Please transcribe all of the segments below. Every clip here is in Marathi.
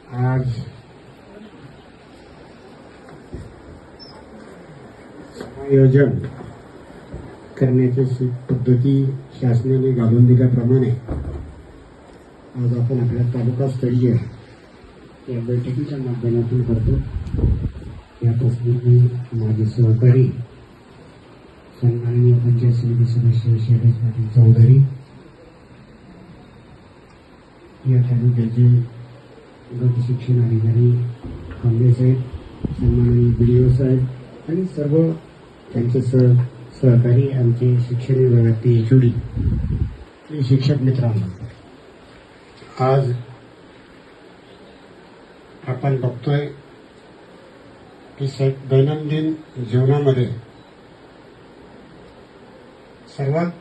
आज समायोजन करण्याची पद्धती शासनाने घालून दिल्याप्रमाणे आज आपण आपल्या तालुकास्तरीय या बैठकीच्या माध्यमातून करतो। यापासून मी माझे सहकारी सन्माननीय पंचायत समिती सदस्य शैलेश पाटील चौधरी, या तालुक्याचे गट शिक्षण अधिकारी कांबळे साहेब, सन्माननीय BDO साहेब आणि सर्व त्यांचे सहकारी, आमचे शिक्षण विभागातील HOD, शिक्षक मित्रांनो, आज आपण बघतोय की दैनंदिन जीवनामध्ये सर्वात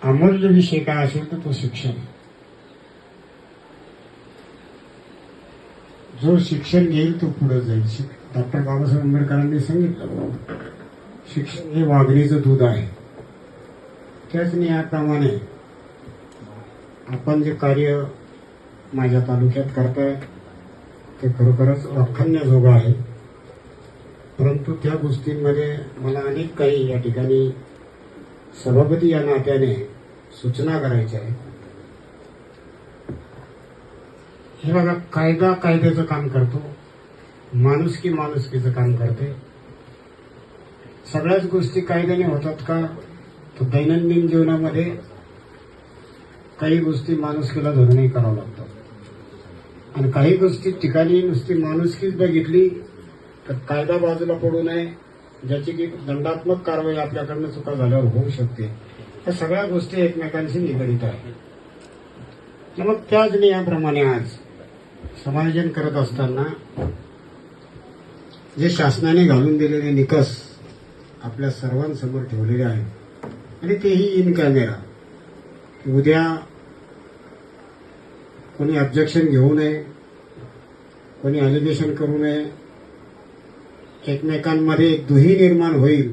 अमूल्य विषय काय असेल तर तो शिक्षण। जो शिक्षण घेईल तो पुढे जाईल। डॉक्टर बाबासाहेब आंबेडकरांनी सांगितलं, शिक्षण हे वाघिणीचं दूध आहे। त्याच नियमाप्रमाणे आपण जे कार्य माझ्या तालुक्यात करताय ते खरोखरच वाखाणण्याजोगं आहे। परंतु त्या गोष्टींमध्ये मला अनेक काही या ठिकाणी सभापती या नात्याने सूचना करायच्या आहेत। हे बघा, कायदा कायद्याचं काम करतो, माणुसकी माणुसकीचं काम करते। सगळ्याच गोष्टी कायद्याने होतात का? तर दैनंदिन जीवनामध्ये काही गोष्टी माणुसकीला धरूनही करावं लागतात आणि काही गोष्टी ठिकाणी नुसती माणुसकीच बघितली तर कायदा बाजूला पडू नये, ज्याची की दंडात्मक कारवाई आपल्याकडनं चुका झाल्यावर होऊ शकते। या सगळ्या गोष्टी एकमेकांशी निगडीत आहेत। मग त्याच नियमाप्रमाणे आज समायोजन करत असताना जे शासनाने घालून दिलेले निकष आपल्या सर्वांसमोर ठेवलेले आहेत आणि तेही इन कॅमेरा। उद्या कोणी ऑब्जेक्शन घेऊ नये, कोणी अलिगेशन करू नये, एकमेकांमध्ये दुही निर्माण होईल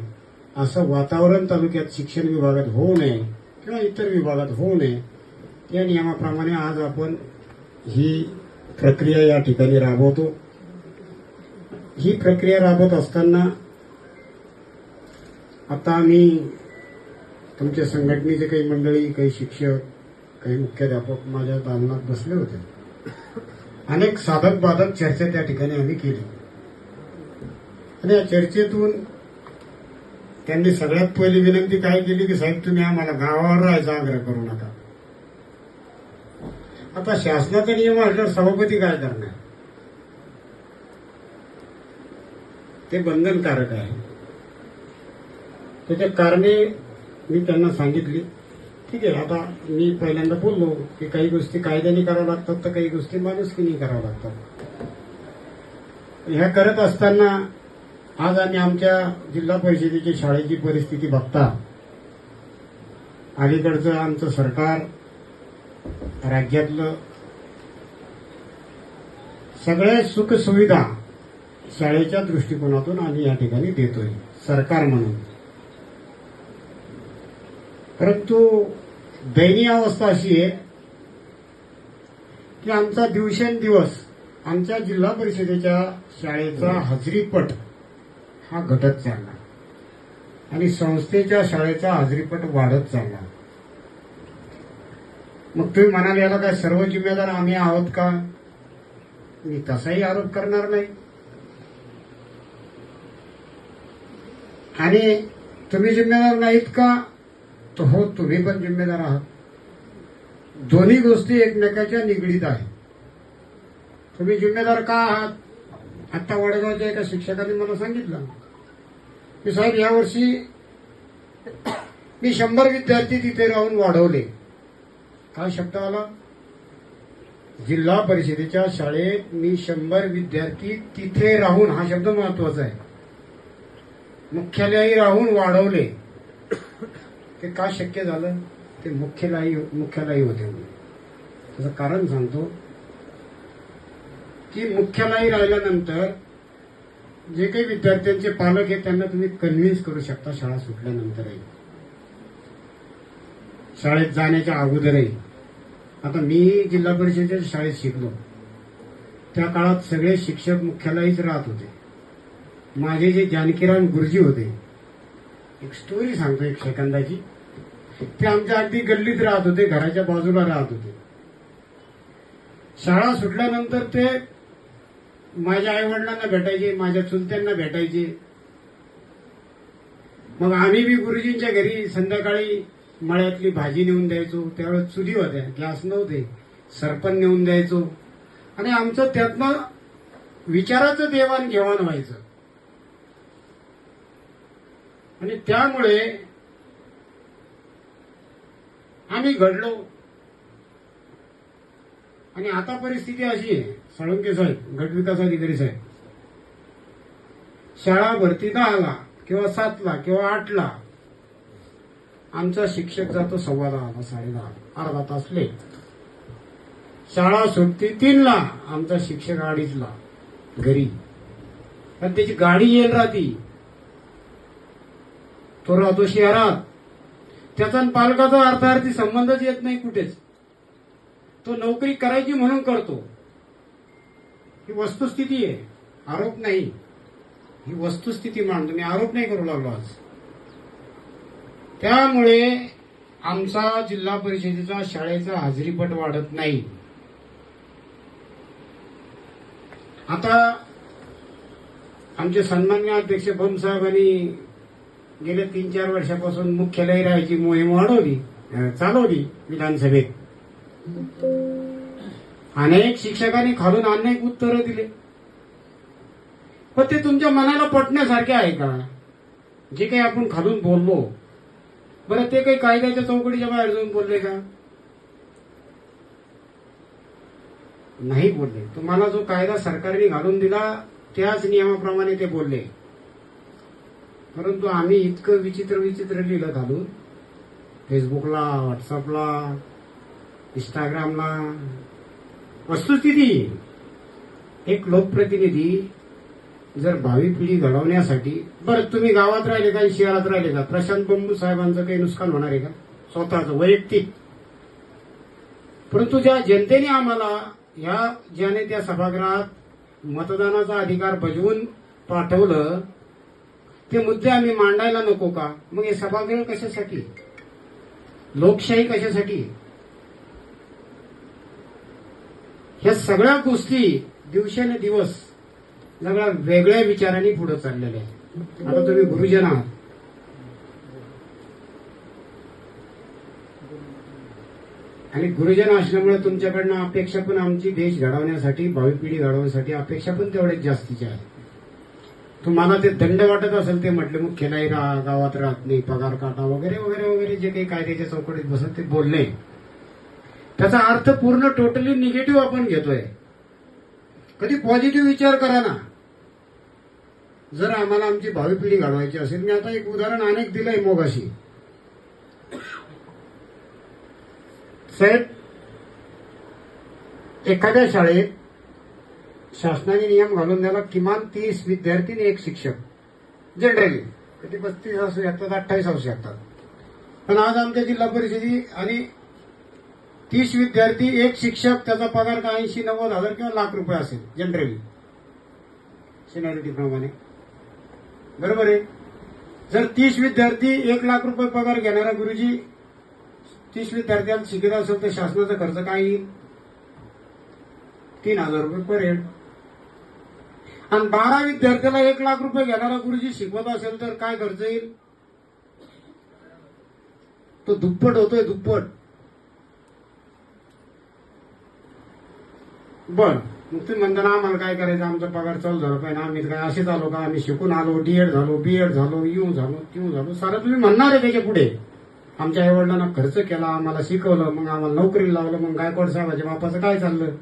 असं वातावरण तालुक्यात शिक्षण विभागात होऊ नये किंवा इतर विभागात होऊ नये, या नियमाप्रमाणे आज आपण ही प्रक्रिया या ठिकाणी राबवतो। ही प्रक्रिया राबवत असताना आता आम्ही तुमच्या संघटनेचे काही मंडळी, काही शिक्षक, काही मुख्याध्यापक माझ्या दालनात बसले होते। अनेक साधक बाधक चर्चा त्या ठिकाणी आम्ही केली आणि या चर्चेतून त्यांनी सगळ्यात पहिली विनंती काय केली की साहेब, तुम्ही आम्हाला गावावर राहायचा आग्रह करू नका। आता शासनाचा नियम असल्यावर सभापती काय करणार? ते बंधनकारक आहे। त्याच्या कारणे मी त्यांना सांगितली, ठीक आहे, आता मी पहिल्यांदा बोललो की काही गोष्टी कायद्याने कराव्या लागतात तर काही गोष्टी माणुसकीने कराव्या लागतात। ह्या करत असताना आज आम्ही आमच्या जिल्हा परिषदेची शाळेची परिस्थिती बघता, अलीकडचं आमचं सरकार राज्यातलं सगळ्या सुख सुविधा शाळेच्या दृष्टिकोनातून आम्ही या ठिकाणी देतोय सरकार म्हणून। परंतु दयनीय अवस्था अशी आहे की आमचा दिवसेंदिवस आमच्या जिल्हा परिषदेच्या शाळेचा हजेरीपट हा घटत चालला आणि संस्थेच्या शाळेचा हजेरीपट वाढत चालला। मग तुम्ही म्हणाल, याला काय सर्व जिम्मेदार आम्ही आहोत का? मी तसाही आरोप करणार नाही आणि तुम्ही जिम्मेदार नाहीत का? तर हो, तुम्ही पण जिम्मेदार आहात। दोन्ही गोष्टी एकमेकाच्या निगडीत आहेत। तुम्ही जिम्मेदार का आहात? आता वडगावच्या एका शिक्षकांनी मला सांगितलं की साहेब, यावर्षी मी 100 विद्यार्थी तिथे राहून वाढवले। काय शब्द आला? जिल्हा परिषदेच्या शाळेत मी 100 विद्यार्थी तिथे राहून, हा शब्द महत्वाचा आहे, मुख्यालयाही राहून वाढवले। ते का शक्य झालं? ते मुख्यालयी होते म्हणून। त्याचं कारण सांगतो की मुख्यालयी राहिल्यानंतर जे काही विद्यार्थ्यांचे पालक आहेत त्यांना तुम्ही कन्व्हिन्स करू शकता शाळा सुटल्यानंतरही, शाळेत जाण्याच्या अगोदरही। आता मी जिल्हा परिषदेच्या शाळेत शिकलो, त्या काळात सगळे शिक्षक मुख्यालयीच राहत होते. माझे जे जानकीराम गुरुजी होते, एक स्टोरी सांगतो 1 सेकंदाची. ते आमच्या अगदी गल्लीत राहत होते, घराच्या बाजूला राहत होते. शाळा सुटल्यानंतर ते माझ्या आईवडिलांना भेटायचे, माझ्या चुलत्यांना भेटायचे. मग आम्ही बी गुरुजींच्या घरी संध्याकाळी मळ्यातली भाजी नेऊन द्यायचो. त्यावेळेस चुली होत्या, गॅस नव्हते. सरपण नेऊन द्यायचो आणि आमचं त्यातनं विचाराचं देवाणघेवाण व्हायचं. आणि त्यामुळे आम्ही घडलो. आणि आता परिस्थिती अशी आहे, साळुंके साहेब, गटविकास अधिकारी साहेब, शाळा भरती 10ला किंवा 7ला किंवा 8ला, आमचा शिक्षक जातो 10:15, 10:30, अर्धा तास लेट. शाळा सुटती 3ला, आमचा शिक्षक 2:30ला घरी. पण त्याची गाडी येईल राहती, तो राहतो शहरात. त्याचा आणि पालकाचा अर्थार्थी संबंधच येत नाही कुठेच. तो नोकरी करायची म्हणून करतो. ही वस्तुस्थिती आहे, आरोप नाही. ही वस्तुस्थिती मांडतो मी, आरोप नाही करू लागलो आज. त्यामुळे आमचा जिल्हा परिषदेचा शाळेचा हाजरीपट वाढत नाही. आता आमचे सन्माननीय अध्यक्ष बम साहेबांनी गेल्या 3-4 वर्षापासून मुख्यालय राहायची मोहीम चालवली विधानसभेत. अनेक शिक्षकांनी खालून अनेक उत्तरं दिले, पण ते तुमच्या मनाला पटण्यासारखे आहे का? जे काही आपण खालून बोललो, बरं ते काही कायद्याच्या चौकटीच्या बाहेर जाऊन बोलले का? नाही बोलले. तुम्हाला जो कायदा सरकारने घालून दिला त्याच नियमाप्रमाणे ते बोलले. परंतु आम्ही इतकं विचित्र लिहिलं घालून फेसबुकला, व्हॉट्सअपला, इंस्टाग्रामला. वस्तुस्थिती, एक लोकप्रतिनिधी जर भावी पिढी घडवण्यासाठी, बरं तुम्ही गावात राहिले का शहरात राहिले का, प्रशांत बंबू साहेबांचं काही नुकसान होणार आहे का? स्वतःचं वैयक्तिक. परंतु ज्या जनतेने आम्हाला ज्याने त्या सभागृहात मतदानाचा अधिकार बजावून पाठवलं, ते मुद्दे आम्ही मांडायला नको का? मग हे सभागृह कशासाठी? लोकशाही कशासाठी? ह्या सगळ्या गोष्टी दिवसेंदिवस सगळ्या वेगळ्या विचारांनी पुढे चाललेल्या आहेत. आता तुम्ही गुरुजन आहात. आणि गुरुजन असल्यामुळे तुमच्याकडनं अपेक्षा पण आमची देश घडवण्यासाठी, भावी पिढी घडवण्यासाठी अपेक्षा पण तेवढ्याच जास्तीच्या आहेत. तुम्हाला ते दंड वाटत असेल, ते म्हटले मुख्यालय गावात राहत नाही, पगार काटा वगैरे वगैरे वगैरे जे काही कायद्याच्या चौकटीत बसत ते बोलले, त्याचा अर्थ पूर्ण टोटली निगेटिव्ह आपण घेतोय. कधी पॉझिटिव्ह विचार करा ना. जर आम्हाला आमची भावी पिढी घडवायची असेल, मी आता एक उदाहरण अनेक दिलंय मोगाशी. साहेब, एखाद्या शाळेत शासनाने नियम घालून द्याला किमान 30 विद्यार्थी आणि 1 शिक्षक. जनरली कधी 35 असू शकतात, 28 असू शकतात. पण आज आमच्या जिल्हा परिषदी आणि 30 विद्यार्थी 1 शिक्षक, त्याचा पगार 80-90 हजार किंवा लाख रुपये असेल जनरली, सिनियरिटी प्रमाणे. बरोबर आहे. जर 30 विद्यार्थी 1 लाख रुपये पगार घेणारा गुरुजी 30 विद्यार्थ्यांना शिकत असेल, तर शासनाचा खर्च काय येईल? 3,000 रुपये पर हेड. आणि 12 विद्यार्थ्याला 1 लाख रुपये घेणारा गुरुजी शिकवत असेल तर काय खर्च येईल? तो दुप्पट होतोय, दुप्पट. बर, मग तुम्ही म्हणता ना आम्हाला काय करायचं, आमचा पगार चालू झाला पाहिजे, आम्ही काय असेच आलो का? आम्ही शिकून आलो, डीएड झालो, बीएड झालो, यू झालो, त्यू झालो, सारं तुम्ही म्हणणार आहे त्याच्या पुढे. आमच्या आईवडिलांना खर्च केला, आम्हाला शिकवलं, मग आम्हाला नोकरीला लावलं. मग गायकवाड साहेबाच्या बापाचं काय चाललं?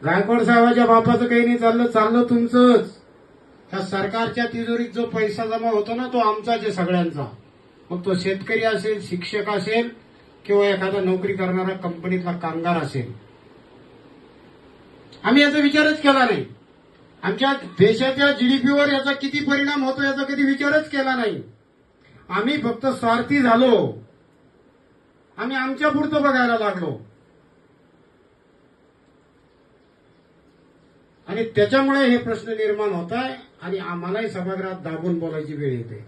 गायकवाड साहेबाच्या बापाचं काही नाही चाललं, चाललं तुमचंच. त्या सरकारच्या तिजोरीत जो पैसा जमा होतो ना, तो आमचाच आहे सगळ्यांचा. मग तो शेतकरी असेल, शिक्षक असेल किंवा एखादा नोकरी करणारा कंपनीतला कामगार असेल. आम्ही याचा विचारच केला नाही. आमच्या देशाच्या जीडीपीवर याचा किती परिणाम होतो याचा कधी विचारच केला नाही. आम्ही फक्त स्वार्थी झालो. आम्ही आमच्या पुरतं बघायला लागलो. आणि त्याच्यामुळे हे प्रश्न निर्माण होत आहे आणि आम्हालाही सभागृहात दाबून बोलायची वेळ येते.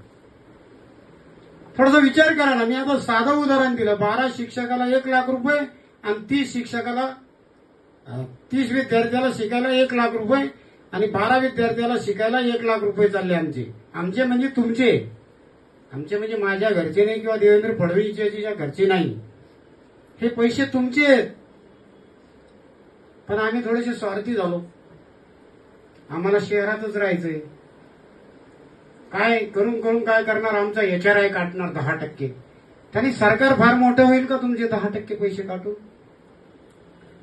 थोडासा विचार करा ना. मी आता साधं उदाहरण दिलं. 12 शिक्षकाला 1,00,000 आणि 30 शिक्षकाला 30 विद्यार्थ्याला शिकायला 1,00,000 रुपये आणि 12 विद्यार्थ्याला शिकायला 1,00,000 रुपये चालले आमचे म्हणजे तुमचे. आमचे म्हणजे माझ्या घरचे नाही किंवा देवेंद्र फडणवीसच्या घरचे नाही. हे पैसे तुमचे आहेत. पण आम्ही थोडेसे स्वार्थी झालो. आम्हाला शहरातच राहायचंय. काय करून करून काय करणार. आमचा HRI काटणार 10%. त्यांनी सरकार फार मोठं होईल का तुमचे 10% पैसे काटून.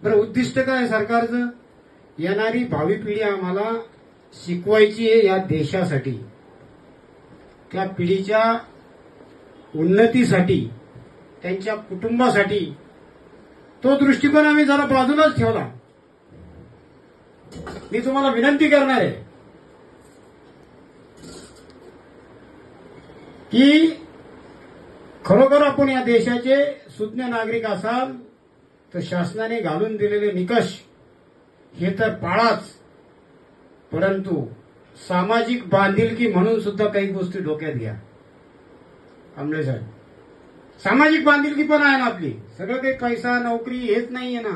बरं, उद्दिष्ट काय सरकारचं. येणारी भावी पिढी आम्हाला शिकवायची आहे या देशासाठी, त्या पिढीच्या उन्नतीसाठी, त्यांच्या कुटुंबासाठी. तो दृष्टिकोन आम्ही जरा बाजूलाच ठेवला. मी तुम्हाला विनंती करणार आहे की खरोखर आपण या देशाचे सुज्ञ नागरिक असाल तर शासनाने घालून दिलेले निकष हे तर पाळाच, परंतु सामाजिक बांधिलकी म्हणून सुद्धा काही गोष्टी डोक्यात घ्या. कांबळे साहेब, सामाजिक बांधिलकी पण आहे ना आपली. सगळं काही पैसा नोकरी हेच नाहीये ना.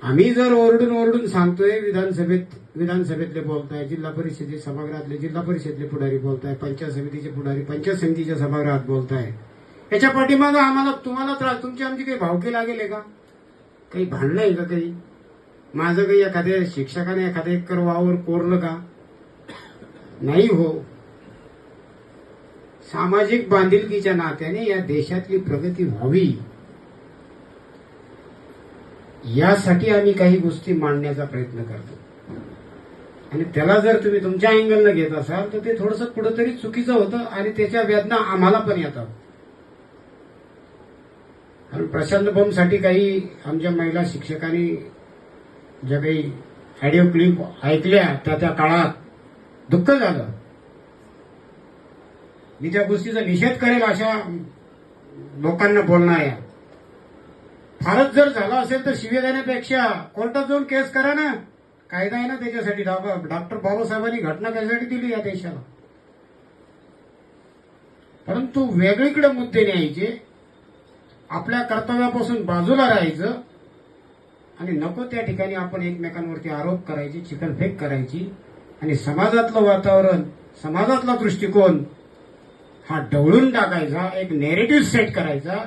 आम्ही जर ओरडून ओरडून सांगतोय, विधानसभेतले बोलताय, जिल्हा परिषदेचे सभागृहातले जिल्हा परिषदेतले पुढारी बोलताय, पंचायत समितीचे पुढारी पंचायत समितीच्या सभागृहात बोलताय, याच्या पाठीमागं आम्हाला तुम्हाला त्रास, तुमची आमची काही भावकी लागेल का. काही भांडणं आहे का. काही माझं काही एखाद्या शिक्षकाने एखाद्या एकर वावर कोरलं का. नाही हो. सामाजिक बांधिलकीच्या नात्याने या देशातली प्रगती व्हावी यासाठी आम्ही काही गोष्टी मांडण्याचा प्रयत्न करतो. आणि त्याला जर तुम्ही तुमच्या अँगलनं घेत असाल तर ते थोडंसं कुठंतरी चुकीचं होतं आणि त्याच्या वेदना आम्हाला पण येतात. कारण प्रशांत बमसाठी काही आमच्या महिला शिक्षकांनी ज्या काही ऑडिओ क्लिप ऐकल्या त्या काळात दुःख झालं. मी त्या गोष्टीचा निषेध करेल अशा लोकांना बोलणार आहे. फारच जर झालं असेल तर शिव्या देण्यापेक्षा कोर्टात जाऊन केस करा ना. कायदा आहे ना त्याच्यासाठी. डॉक्टर बाबासाहेबांनी घटना त्यासाठी दिली या देशाला. परंतु वेगळीकडे मुद्दे न्यायचे, आपल्या कर्तव्यापासून बाजूला राहायचं आणि नको त्या ठिकाणी आपण एकमेकांवरती आरोप करायचे, चिखलफेक करायची आणि समाजातलं वातावरण, समाजातला दृष्टिकोन हा ढवळून टाकायचा, एक नेरेटिव्ह सेट करायचा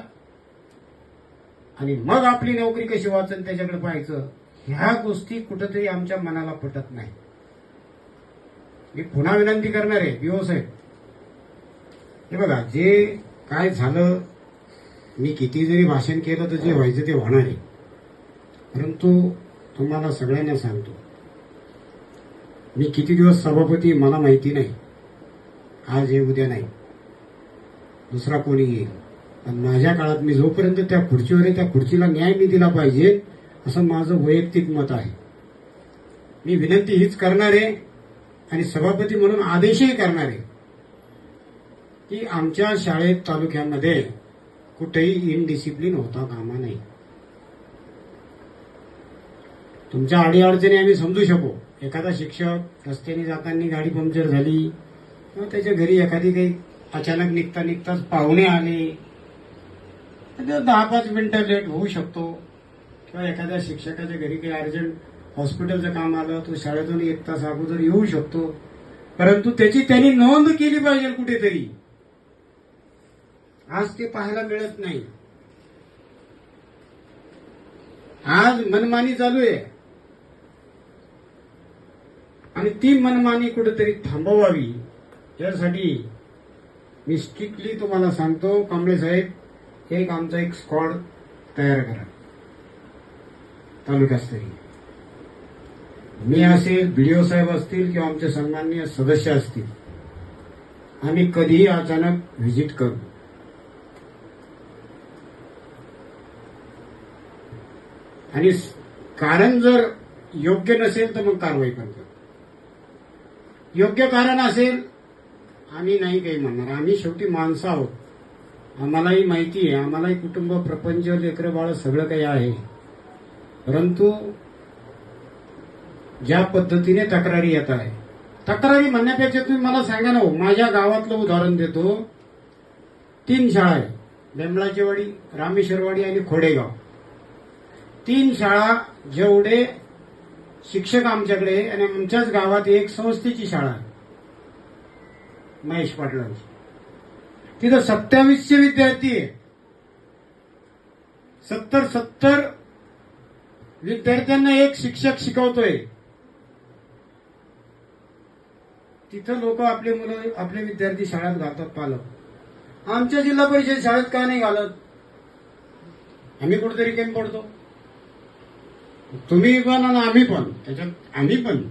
आणि मग आपली नोकरी कशी वाचन त्याच्याकडे पाहायचं. ह्या गोष्टी कुठंतरी आमच्या मनाला पटत नाही. मी पुन्हा विनंती करणार आहे बीओ साहेब, हे बघा, जे काय झालं, मी किती जरी भाषण केलं तर जे व्हायचं ते होणार आहे. परंतु तुम्हाला सगळ्यांना सांगतो, मी किती दिवस सभापती मला माहिती नाही. आज हे उद्या नाही, दुसरा कोणी येईल. पण माझ्या काळात मी जोपर्यंत त्या खुर्चीवर आहे त्या खुर्चीला न्याय मी दिला पाहिजे असं माझं वैयक्तिक मत आहे. मी विनंती हीच करणार आहे आणि सभापती म्हणून आदेशही करणार आहे की आमच्या शाळेत, तालुक्यामध्ये कुठेही इनडिसिप्लिन होता कामा नाही. तुमच्या अडीअडचणी आम्ही समजू शकू. एखादा शिक्षक रस्त्याने जाताना गाडी पंक्चर झाली किंवा त्याच्या घरी एखादी काही अचानक निघताच पाहुणे आले, 10-5 मिनिटं लेट होऊ शकतो. किंवा एखाद्या शिक्षकाच्या घरी काही अर्जंट हॉस्पिटलचं काम आलं, तो शाळेतून 1 तास अगोदर येऊ शकतो. परंतु त्याची त्यांनी नोंद केली पाहिजे कुठेतरी. आज ते पाहायला मिळत नाही. आज मनमानी चालू आहे आणि ती मनमानी कुठेतरी थांबवावी यासाठी मी स्ट्रिक्टली तुम्हाला सांगतो, कांबळे साहेब, आमचा एक स्क्वॉड तयार करा तालुकास्तरीय. मी असेल, बीडीओ साहेब असतील किंवा आमचे सन्माननीय सदस्य असतील, आम्ही कधीही अचानक व्हिजिट करू. आणि कारण जर योग्य नसेल तर मग कारवाई करतो. योग्य कारण असेल आम्ही नाही काही म्हणणार. आम्ही शेवटी माणसं आहोत. आम्हालाही माहिती आहे, आम्हालाही कुटुंब, प्रपंच, लेकरं बाळ सगळं काही आहे. परंतु ज्या पद्धतीने तक्रारी येत आहे, तक्रारी म्हणण्यापेक्षा तुम्ही मला सांगा ना हो, माझ्या गावातलं उदाहरण देतो. 3 शाळा आहे, बेंबळाची वाडी, रामेश्वरवाडी आणि खोडेगाव. 3 शाळा, जेवढे शिक्षक आमच्याकडे आहे, आणि आमच्याच गावात एक संस्थेची शाळा आहे महेश पाटलांची. तिथं 2700 विद्यार्थी आहे. 70 विद्यार्थ्यांना एक शिक्षक शिकवतोय. तिथं लोक आपले मुलं, आपले विद्यार्थी शाळेत घालतात पालक. आमच्या जिल्हा परिषद शाळेत का नाही घालत? आम्ही कुठेतरी कमी पडतो. तुम्ही पण आणि आम्ही पण, त्याच्यात आम्ही पण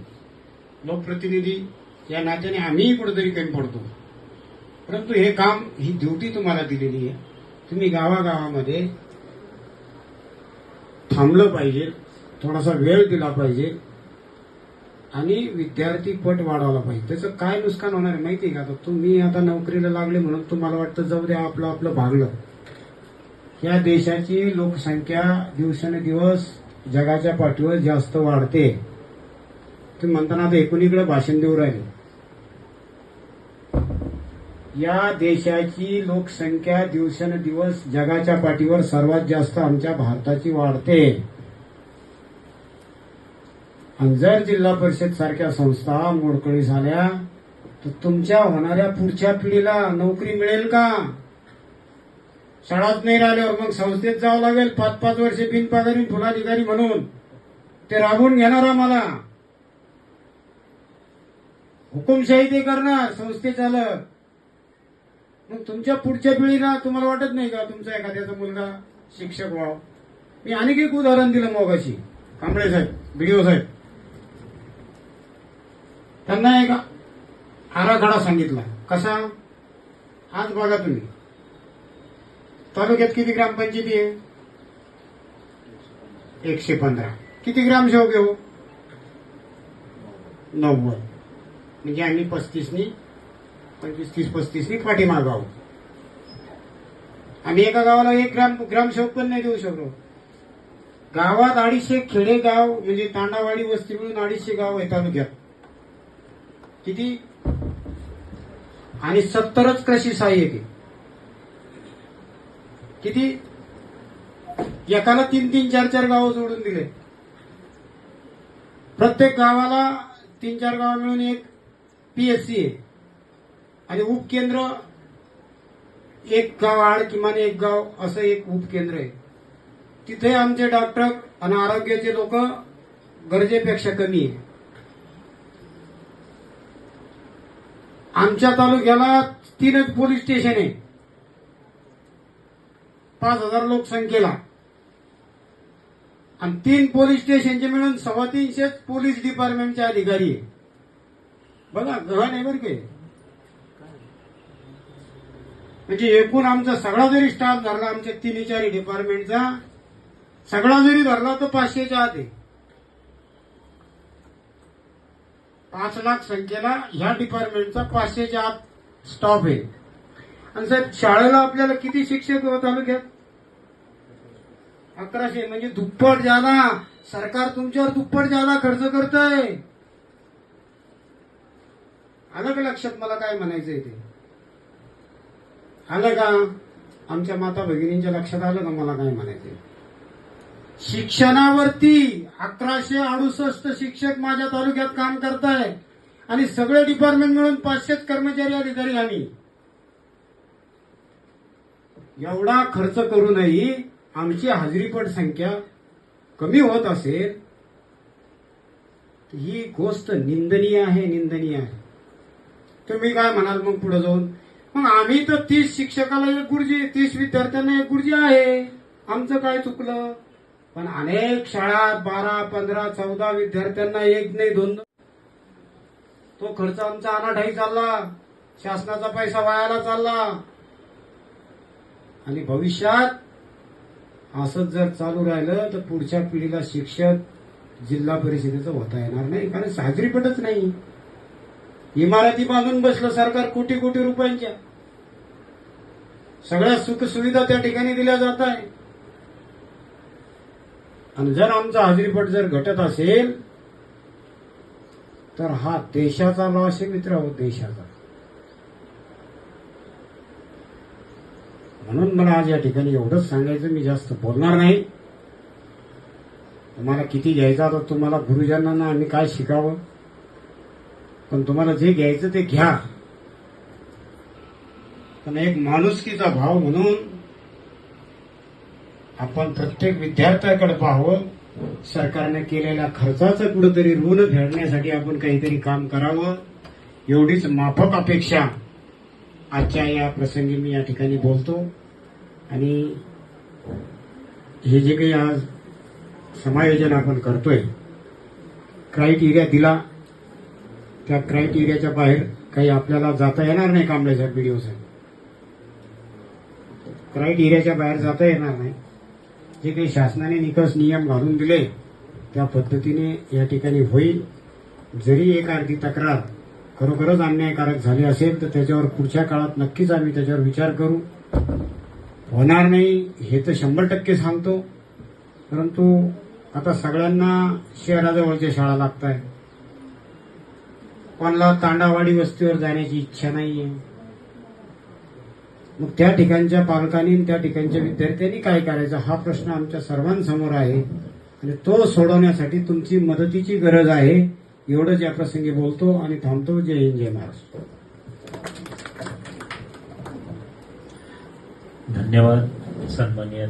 लोकप्रतिनिधी या नात्याने आम्हीही कुठेतरी कमी पडतो. परंतु हे काम, ही ड्युटी तुम्हाला दिलेली आहे. तुम्ही गावागावामध्ये थांबलं पाहिजे, थोडासा वेळ दिला पाहिजे आणि विद्यार्थी पट वाढवला पाहिजे. त्याचं काय नुकसान होणार आहे माहिती आहे का? आता तुम्ही आता नोकरीला लागले म्हणून तुम्हाला वाटतं जाऊ द्या, आपलं आपलं भागलं. या देशाची लोकसंख्या दिवसेंदिवस जगाच्या पाठीवर जास्त वाढते. तुम्ही म्हणताना आता एकुणीकडे भाषण देऊ राहिले. या देशाची लोकसंख्या दिवसेंदिवस जगाच्या पाठीवर सर्वात जास्त आमच्या भारताची वाढते. आणि जर जिल्हा परिषद सारख्या संस्था मोडकळी झाल्या तर तुमच्या होणाऱ्या पुढच्या पिढीला नोकरी मिळेल का? शाळाच नाही राहिल्यावर मग संस्थेत जावं लागेल 5-5 वर्षे बिनपगारी फुलाधिकारी म्हणून. ते राबवून घेणार आम्हाला, हुकुमशाही ते करणार संस्थे चालक. मग तुमच्या पुढच्या पिढीला तुम्हाला वाटत नाही का तुमचा एखाद्याचा मुलगा शिक्षक व्हावं? मी आणखी एक उदाहरण दिलं मगाशी, कांबळे साहेब, बीडीओ साहेब. त्यांना एक आराखडा सांगितला. कसा? आज बघा तुम्ही, तालुक्यात किती ग्रामपंचायती आहे? 115. किती ग्रामसेवक आहे हो? 90. म्हणजे आम्ही 35नी 25-30-35नी पाठीमागं आहोत. आम्ही एका गावाला एक ग्रामसेवक पण नाही देऊ शकलो. गावात 250 खेडेगाव म्हणजे तांडावाडी वस्ती मिळून 250 गाव आहे तालुक्यात. किती? आणि 70च कृषी सहाय्यक आहे. किती? एकाला 3-3, 4-4 गावं जोडून दिले. प्रत्येक गावाला 3-4 गाव मिळून एक पीएचसी आहे. आणि उपकेंद्र एक गाव आड, किमान एक गाव असं एक उपकेंद्र आहे. तिथे आमचे डॉक्टर आणि आरोग्याचे लोक गरजेपेक्षा कमी आहे. आमच्या तालुक्याला 3च पोलीस स्टेशन आहे 5000 लोकसंख्येला. आणि 3 पोलीस स्टेशनचे मिळून 350 पोलीस डिपार्टमेंटचे अधिकारी आहे. बघा, गहन आहे बरं का. म्हणजे एकूण आमचा सगळा जरी स्टाफ धरला, आमच्या 3-4 डिपार्टमेंटचा सगळा जरी धरला तर 500च्या आत आहे. 5 लाख संख्येला ह्या डिपार्टमेंटचा 500च्या आत स्टाफ आहे. आणि साहेब, शाळेला आपल्याला किती शिक्षक हो तालुक्यात? 1100. म्हणजे दुप्पट ज्यादा. सरकार तुमच्यावर दुप्पट ज्यादा खर्च करत आहे. आलं का लक्षात मला काय म्हणायचंय ते? आलं का? आमच्या माता भगिनींच्या लक्षात आलं का मला काय म्हणायचंय? शिक्षणावरती 1168 शिक्षक माझ्या तालुक्यात काम करताय आणि सगळे डिपार्टमेंट मिळून 500 कर्मचारी अधिकारी आम्ही. एवढा खर्च करूनही आमची हाजरीपट संख्या कमी होत असेल ही गोष्ट निंदनीय आहे, निंदनीय आहे. तुम्ही काय म्हणाल मग पुढे जाऊन? मग आम्ही तर 30 शिक्षकाला एक गुरुजी, 30 विद्यार्थ्यांना एक गुरुजी आहे, आमचं काय चुकलं? पण अनेक शाळा 12, 15, 14 विद्यार्थ्यांना एक नाही 2. तो खर्च आमचा अनाठाई चालला, शासनाचा पैसा वायाला चालला. आणि भविष्यात असंच जर चालू राहिलं तर पुढच्या पिढीला शिक्षक जिल्हा परिषदेचं होता येणार नाही, कारण हाजरीपटच नाही. इमारती बांधून बसलं सरकार कोटी कोटी रुपयांच्या. सगळ्या सुखसुविधा त्या ठिकाणी दिल्या जात आहे. आणि जर आमचा हाजरीपट जर घटत असेल तर हा देशाचा लॉस आहे मित्र, हो देशाचा. म्हणून मला आज या ठिकाणी एवढंच सांगायचं, मी जास्त बोलणार नाही. तुम्हाला किती घ्यायचा तर तुम्हाला गुरुजनांना आम्ही काय शिकावं, पण तुम्हाला जे घ्यायचं ते घ्या. पण एक माणुसकीचा भाव म्हणून आपण प्रत्येक विद्यार्थ्याकडे पाहावं. सरकारने केलेल्या खर्चाचं कुठेतरी ऋण फेडण्यासाठी आपण काहीतरी काम करावं, एवढीच माफक अपेक्षा आजच्या या प्रसंगी मी या ठिकाणी बोलतो. आणि हे जे काही आज समायोजन आपण करतोय, क्रायटेरिया दिला, त्या क्रायटेरियाच्या बाहेर काही आपल्याला जाता येणार नाही. कांबळेच्या व्हिडिओ साहेब, क्रायटेरियाच्या बाहेर जाता येणार नाही. जे काही शासनाने निकष नियम घालून दिले त्या पद्धतीने या ठिकाणी होईल. जरी एक अर्धी तक्रार खरोखरच अन्यायकारक झाली असेल तर त्याच्यावर पुढच्या काळात नक्कीच आम्ही त्याच्यावर विचार करू. होणार नाही हे तर 100% सांगतो. परंतु आता सगळ्यांना शहराजवळच्या शाळा लागत आहे, कोणाला तांडावाडी वस्तीवर जाण्याची इच्छा नाहीये. मग त्या ठिकाणच्या पालकांनी, त्या ठिकाणच्या विद्यार्थ्यांनी काय करायचं हा प्रश्न आमच्या सर्वांसमोर आहे आणि तो सोडवण्यासाठी तुमची मदतीची गरज आहे. एवढंच या प्रसंगी बोलतो आणि थांबतो. जय हिंद, जय महाराष्ट्र. धन्यवाद सन्माननीय